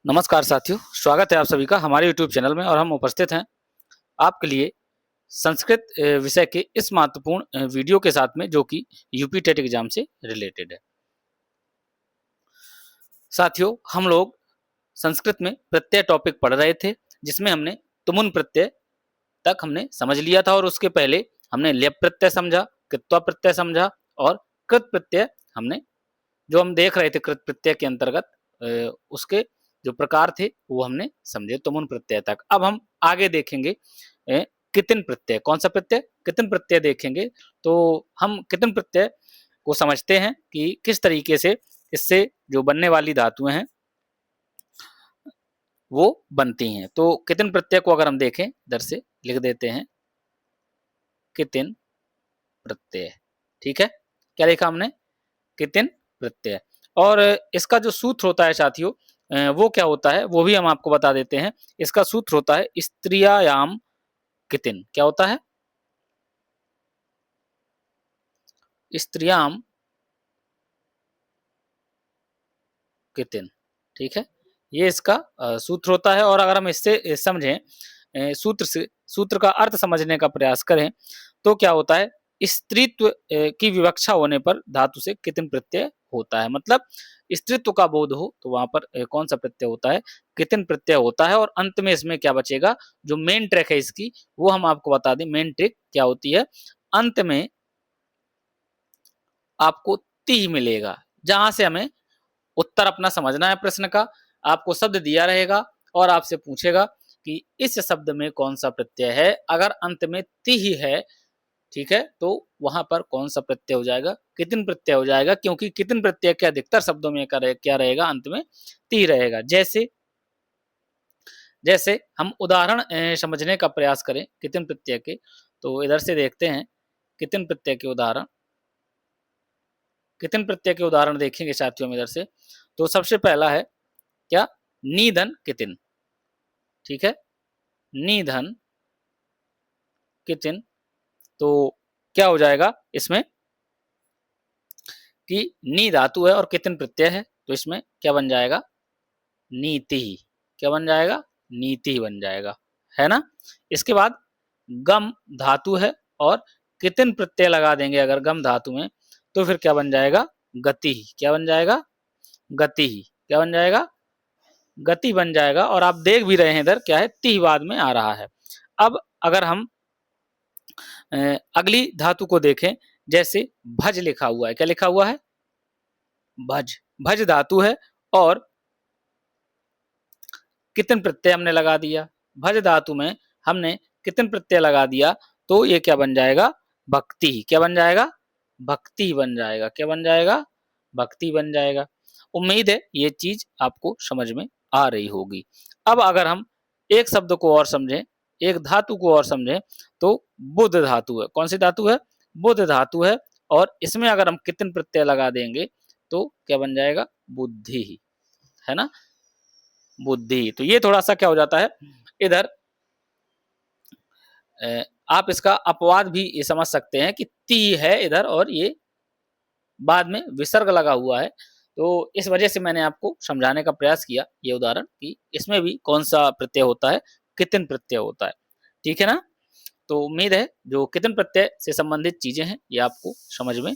नमस्कार साथियों, स्वागत है आप सभी का हमारे YouTube चैनल में और हम उपस्थित हैं आपके लिए संस्कृत विषय के इस महत्वपूर्ण वीडियो के साथ में जो कि यूपी टेट एग्जाम से रिलेटेड है। साथियों, हम लोग संस्कृत में प्रत्यय टॉपिक पढ़ रहे थे जिसमें हमने तुमुन प्रत्यय तक हमने समझ लिया था और उसके पहले हमने ल्यप प्रत्यय समझा, कृत्वा प्रत्यय समझा और कृत प्रत्यय हमने जो हम देख रहे थे कृत प्रत्यय के अंतर्गत उसके जो प्रकार थे वो हमने समझे तुमुन प्रत्यय तक। अब हम आगे देखेंगे कितिन प्रत्यय। कौन सा प्रत्यय? कितिन प्रत्यय देखेंगे। तो हम कितिन प्रत्यय को समझते हैं कि किस तरीके से इससे जो बनने वाली धातुएं हैं वो बनती हैं। तो कितिन प्रत्यय को अगर हम देखें, इधर से लिख देते हैं कितिन प्रत्यय। ठीक है, क्या लिखा हमने? कितिन प्रत्यय। और इसका जो सूत्र होता है साथियों, वो क्या होता है वो भी हम आपको बता देते हैं। इसका सूत्र होता है स्त्रियायाम कितिन। क्या होता है? स्त्रियाम कितिन। ठीक है, ये इसका सूत्र होता है। और अगर हम इससे समझें, सूत्र का अर्थ समझने का प्रयास करें तो क्या होता है? स्त्रीत्व की विवक्षा होने पर धातु से कितिन प्रत्यय होता है। मतलब स्त्रीत्व का बोध हो तो वहां पर कौन सा प्रत्यय होता है? कितिन प्रत्यय होता है। और अंत में इसमें क्या बचेगा? जो मेन ट्रिक है इसकी वो हम आपको बता दें। मेन ट्रिक क्या होती है? अंत में आपको ती मिलेगा, जहां से हमें उत्तर अपना समझना है प्रश्न का। आपको शब्द दिया रहेगा और आपसे पूछेगा कि इस शब्द में कौन सा प्रत्यय है। अगर अंत में ति ही है, ठीक है, तो वहां पर कौन सा प्रत्यय हो जाएगा? कितिन प्रत्यय हो जाएगा, क्योंकि कितिन प्रत्यय के अधिकतर शब्दों में क्या रहेगा? अंत में ति रहेगा। जैसे जैसे हम उदाहरण समझने का प्रयास करें कितिन प्रत्यय के, तो इधर से देखते हैं कितिन प्रत्यय के उदाहरण। कितिन प्रत्यय के उदाहरण देखेंगे साथियों में इधर से। तो सबसे पहला है क्या? निधन कितिन। ठीक है, निधन कितिन। तो क्या हो जाएगा इसमें कि नी धातु है और कितिन प्रत्यय है, तो इसमें क्या बन जाएगा? नीति ही। क्या बन जाएगा? नीति ही बन जाएगा, है ना। इसके बाद गम धातु है और कितिन प्रत्यय लगा देंगे अगर गम धातु में, तो फिर क्या बन जाएगा? गति ही। क्या बन जाएगा? गति ही। क्या बन जाएगा? गति बन जाएगा। और आप देख भी रहे हैं इधर क्या है? ती बाद में आ रहा है। अब अगर हम अगली धातु को देखें, जैसे भज लिखा हुआ है। क्या लिखा हुआ है? भज। भज धातु है और कितिन प्रत्यय हमने लगा दिया। भज धातु में हमने कितिन प्रत्यय लगा दिया तो ये क्या बन जाएगा? भक्ति। क्या बन जाएगा? भक्ति बन जाएगा। क्या बन जाएगा? भक्ति बन जाएगा। उम्मीद है ये चीज आपको समझ में आ रही होगी। अब अगर हम एक शब्द को और समझें, एक धातु को और समझें, तो बुध धातु है। कौन सी धातु है? बुध धातु है। और इसमें अगर हम कितिन प्रत्यय लगा देंगे तो क्या बन जाएगा? बुद्धि ही, है ना। बुद्धि। तो ये थोड़ा सा क्या हो जाता है इधर, आप इसका अपवाद भी ये समझ सकते हैं कि ती है इधर और ये बाद में विसर्ग लगा हुआ है। तो इस वजह से मैंने आपको समझाने का प्रयास किया ये उदाहरण कि इसमें भी कौन सा प्रत्यय होता है? कितिन प्रत्यय होता है। ठीक है ना। तो उम्मीद है जो कितिन प्रत्यय से संबंधित चीजें हैं ये आपको समझ में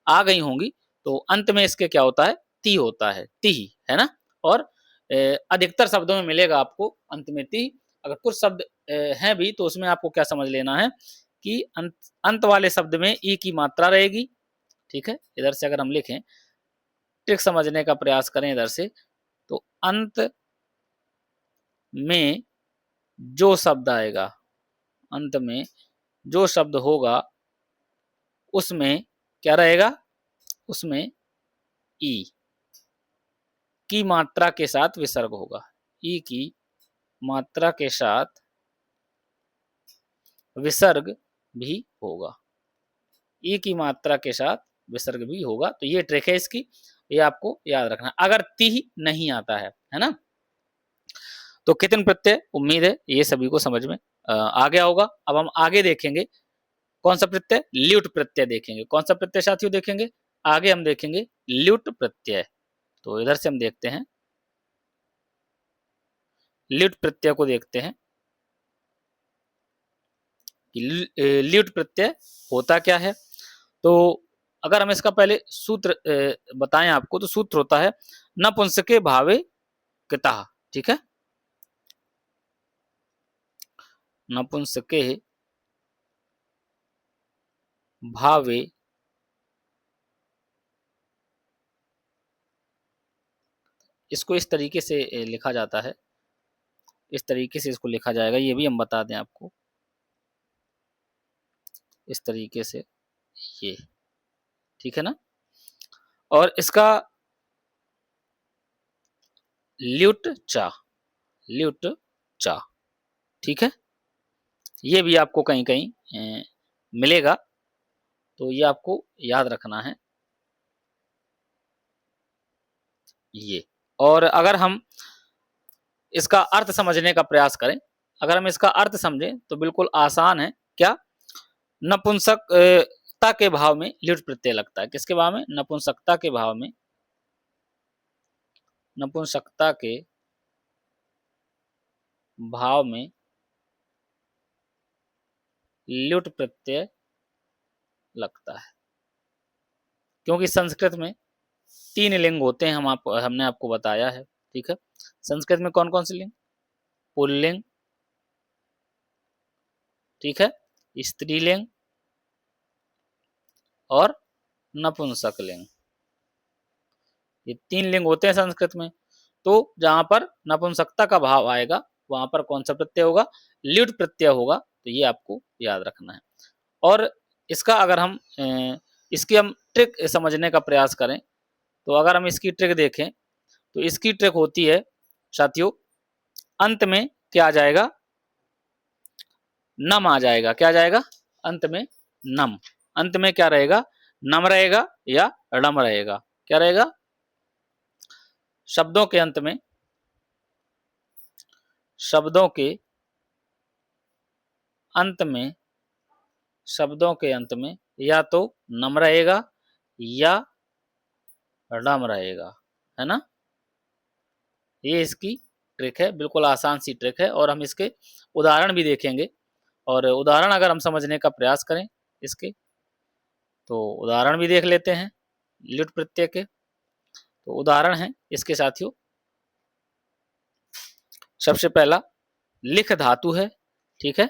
आ गई होंगी। तो अंत में इसके क्या होता है? ती होता है। ती, है ना। और अधिकतर शब्दों में मिलेगा आपको अंत में ती। अगर कुछ शब्द हैं भी तो उसमें आपको क्या समझ लेना है कि अंत वाले शब्द में ई की मात्रा रहेगी। ठीक है, इधर से अगर हम लिखें, ट्रिक समझने का प्रयास करें इधर से, तो अंत में जो शब्द आएगा, अंत में जो शब्द होगा उसमें क्या रहेगा? उसमें ई की मात्रा के साथ विसर्ग होगा। ई की मात्रा के साथ विसर्ग भी होगा। ई की मात्रा के साथ विसर्ग भी होगा। तो ये ट्रिक है इसकी, ये आपको याद रखना अगर ती नहीं आता है ना। तो कितिन प्रत्यय उम्मीद है ये सभी को समझ में आ गया होगा। अब हम आगे देखेंगे कौन सा प्रत्यय? ल्युट प्रत्यय देखेंगे। कौन सा प्रत्यय साथियों देखेंगे? आगे हम देखेंगे ल्युट प्रत्यय। तो इधर से हम देखते हैं ल्युट प्रत्यय को देखते हैं कि ल्युट प्रत्यय होता क्या है। तो अगर हम इसका पहले सूत्र बताएं आपको, तो सूत्र होता है नपुंसके भावे कृतः। ठीक है, नपुंसके भावे इसको इस तरीके से लिखा जाता है, इस तरीके से इसको लिखा जाएगा, ये भी हम बता दें आपको, इस तरीके से ये, ठीक है ना। और इसका ल्युट चा, ल्युट चा, ठीक है, ये भी आपको कहीं कहीं मिलेगा, तो ये आपको याद रखना है ये। और अगर हम इसका अर्थ समझने का प्रयास करें, अगर हम इसका अर्थ समझें तो बिल्कुल आसान है। क्या? नपुंसकता के भाव में ल्युट प्रत्यय लगता है। किसके भाव में? नपुंसकता के भाव में, नपुंसकता के भाव में ल्युट प्रत्यय लगता है, क्योंकि संस्कृत में 3 लिंग होते हैं, हमने आपको बताया है। ठीक है, संस्कृत में कौन कौन से लिंग? पुल्लिंग, ठीक है, स्त्रीलिंग और नपुंसक लिंग, ये 3 लिंग होते हैं संस्कृत में। तो जहां पर नपुंसकता का भाव आएगा वहां पर कौन सा प्रत्यय होगा? ल्युट प्रत्यय होगा। तो ये आपको याद रखना है। और इसका अगर हम इसकी हम ट्रिक समझने का प्रयास करें, तो अगर हम इसकी ट्रिक देखें तो इसकी ट्रिक होती है साथियों, अंत में क्या आ जाएगा? नम आ जाएगा। क्या आ जाएगा? अंत में नम। अंत में क्या रहेगा? नम रहेगा या रम रहेगा? क्या रहेगा? शब्दों के अंत में, शब्दों के अंत में, शब्दों के अंत में या तो नम रहेगा या रम रहेगा, है ना। ये इसकी ट्रिक है, बिल्कुल आसान सी ट्रिक है। और हम इसके उदाहरण भी देखेंगे, और उदाहरण अगर हम समझने का प्रयास करें इसके, तो उदाहरण भी देख लेते हैं ल्युट प्रत्यय के। तो उदाहरण है इसके साथियों, सबसे पहला लिख धातु है। ठीक है,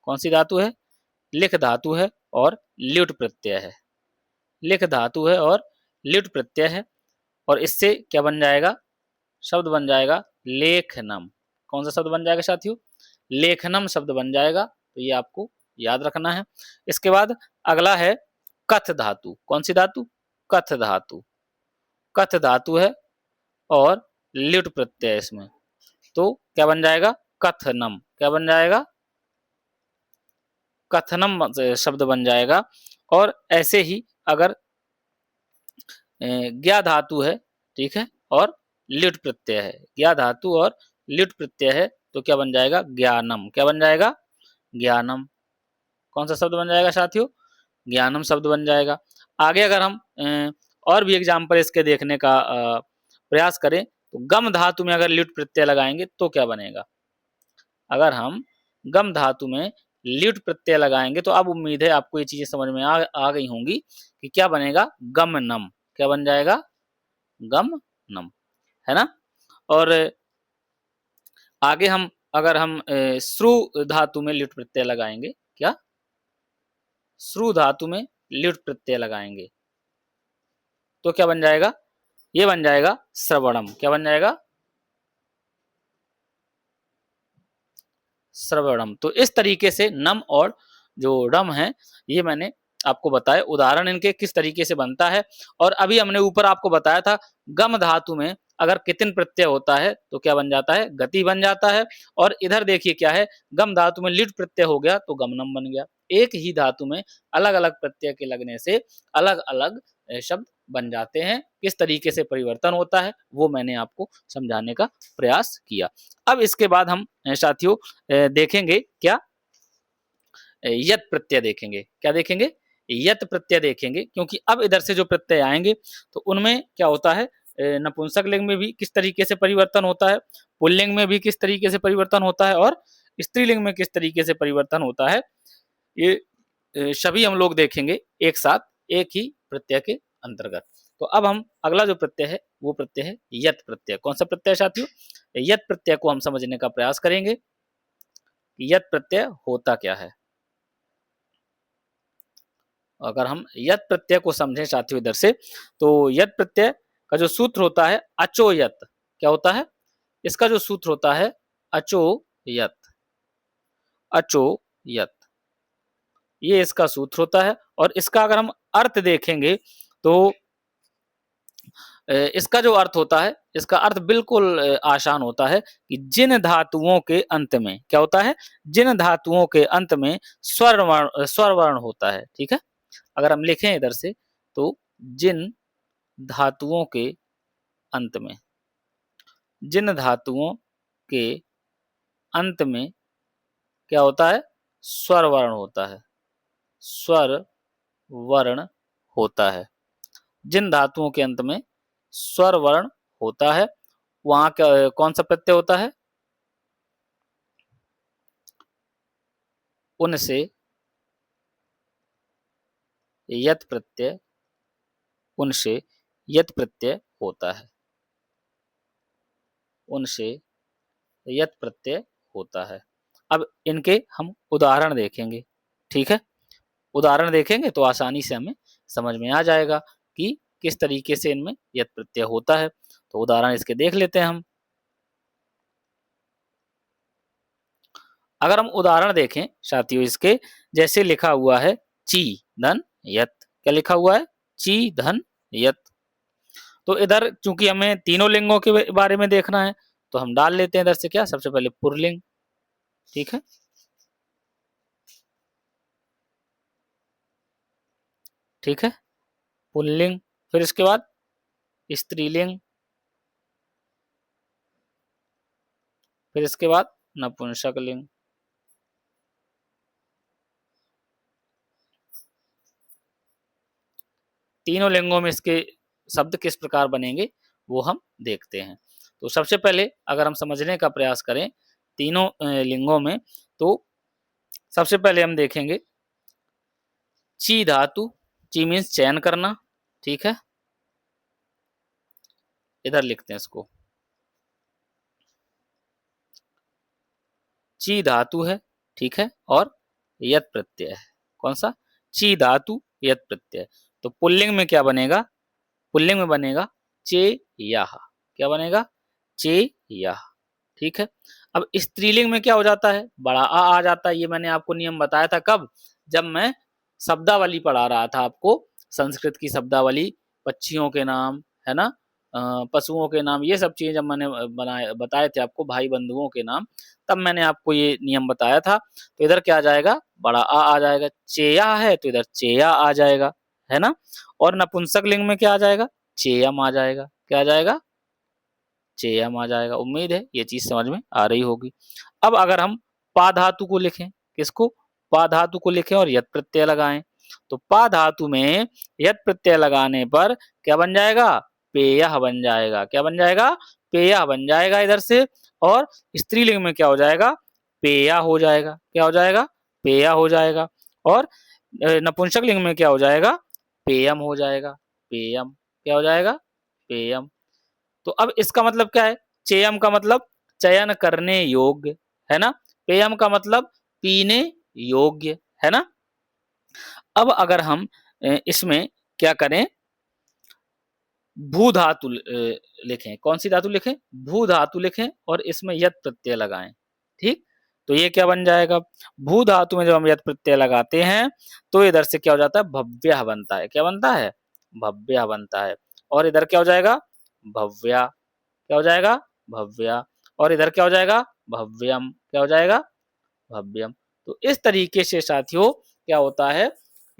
कौन सी धातु है? लिख धातु है और ल्युट प्रत्यय है। लिख धातु है और ल्युट प्रत्यय है, और इससे क्या बन जाएगा? शब्द बन जाएगा लेखनम। कौन सा शब्द बन जाएगा साथियों? लेखनम शब्द बन जाएगा। तो ये आपको याद रखना है। इसके बाद अगला है कथ धातु। कौन सी धातु? कथ धातु। कथ धातु है और ल्युट प्रत्यय इसमें, तो क्या बन जाएगा? कथनम। क्या बन जाएगा? कथनम शब्द बन जाएगा। और ऐसे ही अगर ज्ञा धातु है, ठीक है, और ल्युट प्रत्यय है, ज्ञा धातु और ल्युट प्रत्यय है, तो क्या बन जाएगा? ज्ञानम। क्या बन जाएगा? ज्ञानम। कौन सा शब्द बन जाएगा साथियों? ज्ञानम शब्द बन जाएगा। आगे अगर हम और भी एग्जाम्पल इसके देखने का प्रयास करें, तो गम धातु में अगर ल्युट प्रत्यय लगाएंगे तो क्या बनेगा? अगर हम गम धातु में ल्युट प्रत्यय लगाएंगे तो अब उम्मीद है आपको ये चीजें समझ में आ गई होंगी कि क्या बनेगा? गमनम। क्या बन जाएगा? गमनम, है ना। और आगे हम अगर हम श्रु धातु में ल्युट प्रत्यय लगाएंगे, क्या? श्रु धातु में ल्युट प्रत्यय लगाएंगे तो क्या बन जाएगा? ये बन जाएगा श्रवणम। क्या बन जाएगा? श्रवणम। तो इस तरीके से नम और जो रम है, ये मैंने आपको बताया उदाहरण इनके किस तरीके से बनता है। और अभी हमने ऊपर आपको बताया था गम धातु में अगर कितिन प्रत्यय होता है तो क्या बन जाता है? गति बन जाता है। और इधर देखिए क्या है, गम धातु में लिट प्रत्यय हो गया तो गमनम बन गया। एक ही धातु में अलग अलग प्रत्यय के लगने से अलग अलग शब्द बन जाते हैं। किस तरीके से परिवर्तन होता है वो मैंने आपको समझाने का प्रयास किया। अब इसके बाद हम साथियों देखेंगे क्या? यत प्रत्यय देखेंगे। क्या देखेंगे? यत प्रत्यय देखेंगे, क्योंकि अब इधर से जो प्रत्यय आएंगे तो उनमें क्या होता है? नपुंसक लिंग में भी किस तरीके से परिवर्तन होता है, पुल्लिंग में भी किस तरीके से परिवर्तन होता है और स्त्रीलिंग में किस तरीके से परिवर्तन होता है, ये सभी हम लोग देखेंगे एक साथ एक ही प्रत्यय के अंतर्गत। तो अब हम अगला जो प्रत्यय है वो प्रत्यय है यत प्रत्यय। कौन सा प्रत्यय साथियों? यत प्रत्यय को हम समझने का प्रयास करेंगे। यत प्रत्यय होता क्या है? अगर हम यत प्रत्यय को समझें साथियों इधर से, तो यत प्रत्यय का जो सूत्र होता है अचो यत। क्या होता है? इसका जो सूत्र होता है अचो यत। अचो यत, ये इसका सूत्र होता है। और इसका अगर हम अर्थ देखेंगे तो इसका जो अर्थ होता है, इसका अर्थ बिल्कुल आसान होता है कि जिन धातुओं के अंत में क्या होता है, जिन धातुओं के अंत में स्वर वर्ण होता है। ठीक है, अगर हम लिखें इधर से तो जिन धातुओं के अंत में, जिन धातुओं के अंत में क्या होता है, स्वर वर्ण होता है। स्वर वर्ण होता है। जिन धातुओं के अंत में स्वर वर्ण होता है वहां क्या कौन सा प्रत्यय होता है? उनसे यत प्रत्यय, उनसे यत प्रत्यय होता है। उनसे यत प्रत्यय होता है। अब इनके हम उदाहरण देखेंगे। ठीक है, उदाहरण देखेंगे तो आसानी से हमें समझ में आ जाएगा कि किस तरीके से इनमें यत प्रत्यय होता है। तो उदाहरण इसके देख लेते हैं हम। अगर हम उदाहरण देखें साथियों इसके, जैसे लिखा हुआ है ची धन यत। क्या लिखा हुआ है? ची धन यत। तो इधर चूंकि हमें तीनों लिंगों के बारे में देखना है तो हम डाल लेते हैं इधर से क्या, सबसे पहले पुरलिंग। ठीक है, ठीक है, पुल्लिंग। फिर इसके बाद स्त्रीलिंग। फिर इसके बाद नपुंसक लिंग। तीनों लिंगों में इसके शब्द किस प्रकार बनेंगे वो हम देखते हैं। तो सबसे पहले अगर हम समझने का प्रयास करें तीनों लिंगों में, तो सबसे पहले हम देखेंगे ची धातु। ची मीन्स चयन करना। ठीक है, इधर लिखते हैं इसको। ची धातु है। ठीक है, और यत प्रत्यय है। कौन सा? ची धातु यत प्रत्यय। तो पुल्लिंग में क्या बनेगा? पुल्लिंग में बनेगा चे याह। क्या बनेगा? चे याह। ठीक है, अब स्त्रीलिंग में क्या हो जाता है? बड़ा आ जाता है। ये मैंने आपको नियम बताया था कब? जब मैं शब्दावली पढ़ा रहा था आपको, संस्कृत की शब्दावली, पक्षियों के नाम है ना, पशुओं के नाम, ये सब चीजें जब मैंने बताए थे आपको, भाई बंधुओं के नाम, तब मैंने आपको ये नियम बताया था। तो इधर क्या आ जाएगा? बड़ा आ जाएगा। चेया है तो इधर चेया आ जाएगा, है ना। और नपुंसक लिंग में क्या आ जाएगा? चेयम आ जाएगा। क्या आ जाएगा? चेयम आ जाएगा। उम्मीद है ये चीज समझ में आ रही होगी। अब अगर हम पा धातु को लिखें, किसको? पा धातु को लिखें और यत प्रत्यय लगाएं, तो पा धातु में यत प्रत्यय लगाने पर क्या बन जाएगा? पेयः बन जाएगा। क्या बन जाएगा? पेयः बन जाएगा इधर से। और स्त्रीलिंग में क्या हो जाएगा? पेया हो जाएगा। क्या हो जाएगा? पेया हो जाएगा। और नपुंसक लिंग में क्या हो जाएगा? पेयम हो जाएगा। पेयम। क्या हो जाएगा? पेयम। तो अब इसका मतलब क्या है? चेयम का मतलब चयन करने योग्य, है ना। पेयम का मतलब पीने योग्य, है ना। अब अगर हम इसमें क्या करें, भू धातु लिखें। कौन सी धातु लिखें? भू धातु लिखें और इसमें यत प्रत्यय लगाएं। ठीक, तो ये क्या बन जाएगा? भू धातु में जब हम यत प्रत्यय लगाते हैं तो इधर से क्या हो जाता है? भव्य बनता है। क्या बनता है? भव्य बनता है। और इधर क्या हो जाएगा? भव्या। क्या हो जाएगा? भव्या। और इधर क्या हो जाएगा? भव्यम। क्या हो जाएगा? भव्यम। तो इस तरीके से साथियों क्या होता है,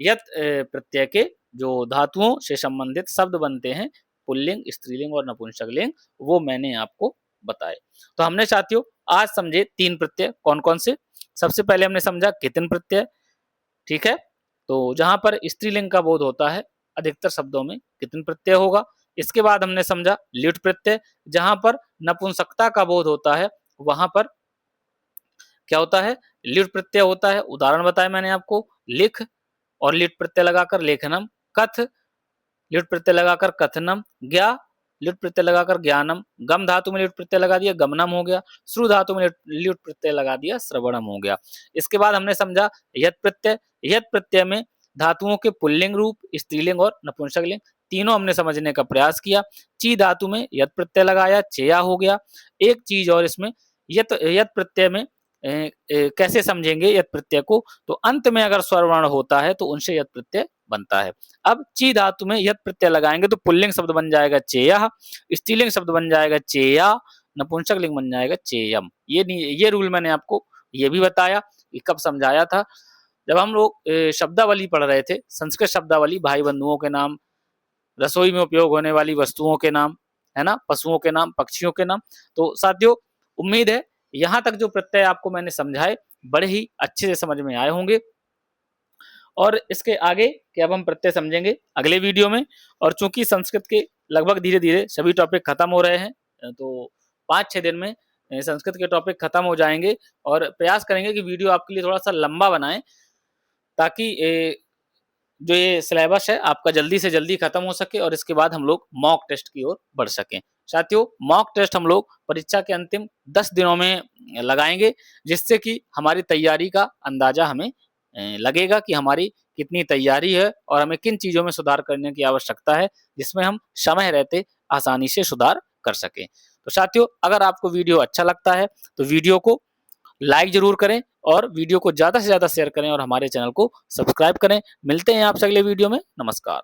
यत प्रत्यय के जो धातुओं से संबंधित शब्द बनते हैं, पुल्लिंग, स्त्रीलिंग और नपुंसक लिंग, वो मैंने आपको बताए। तो हमने साथियों आज समझे 3 प्रत्यय। कौन कौन से? सबसे पहले हमने समझा कितन प्रत्यय। ठीक है, तो जहां पर स्त्रीलिंग का बोध होता है अधिकतर शब्दों में कितन प्रत्यय होगा। इसके बाद हमने समझा ल्युट प्रत्यय, जहां पर नपुंसकता का बोध होता है वहां पर क्या होता है, ल्युट प्रत्यय होता है। उदाहरण बताया मैंने आपको, लिख और ल्युट प्रत्यय लगाकर लेखनम, कथ ल्युट प्रत्यय लगाकर कथनम, ज्ञा ल्युट प्रत्यय लगाकर ज्ञानम, गम धातु में ल्युट प्रत्यय लगा दिया गमनम हो गया, श्रु धातु में ल्युट प्रत्यय लगा दिया श्रवणम हो गया। इसके बाद हमने समझा यत प्रत्यय, यत प्रत्यय में धातुओं के पुल्लिंग रूप, स्त्रीलिंग और नपुंसकलिंग तीनों हमने समझने का प्रयास किया। ची धातु में यत प्रत्यय लगाया, चेया हो गया। एक चीज और इसमें, यत यत प्रत्यय में कैसे समझेंगे यत प्रत्यय को, तो अंत में अगर स्वर वर्ण होता है तो उनसे यत प्रत्यय बनता है। अब ची धातु में यत प्रत्यय लगाएंगे तो पुल्लिंग शब्द बन जाएगा चेयः, स्त्रीलिंग शब्द बन जाएगा चेया, नपुंसक लिंग बन जाएगा चेयम। ये रूल मैंने आपको ये भी बताया, ये कब समझाया था, जब हम लोग शब्दावली पढ़ रहे थे, संस्कृत शब्दावली, भाई बंधुओं के नाम, रसोई में उपयोग होने वाली वस्तुओं के नाम, है ना, पशुओं के नाम, पक्षियों के नाम। तो साथियों उम्मीद है यहाँ तक जो प्रत्यय आपको मैंने समझाए बड़े ही अच्छे से समझ में आए होंगे, और इसके आगे के अब हम प्रत्यय समझेंगे अगले वीडियो में। और चूंकि संस्कृत के लगभग धीरे धीरे सभी टॉपिक खत्म हो रहे हैं, तो 5-6 दिन में संस्कृत के टॉपिक खत्म हो जाएंगे, और प्रयास करेंगे कि वीडियो आपके लिए थोड़ा सा लंबा बनाएं, ताकि जो ये सिलेबस है आपका जल्दी से जल्दी खत्म हो सके, और इसके बाद हम लोग मॉक टेस्ट की ओर बढ़ सकें। साथियों मॉक टेस्ट हम लोग परीक्षा के अंतिम 10 दिनों में लगाएंगे, जिससे कि हमारी तैयारी का अंदाजा हमें लगेगा कि हमारी कितनी तैयारी है और हमें किन चीजों में सुधार करने की आवश्यकता है, जिसमें हम समय रहते आसानी से सुधार कर सकें। तो साथियों अगर आपको वीडियो अच्छा लगता है तो वीडियो को लाइक जरूर करें, और वीडियो को ज्यादा से ज्यादा शेयर करें, और हमारे चैनल को सब्सक्राइब करें। मिलते हैं आपसे अगले वीडियो में। नमस्कार।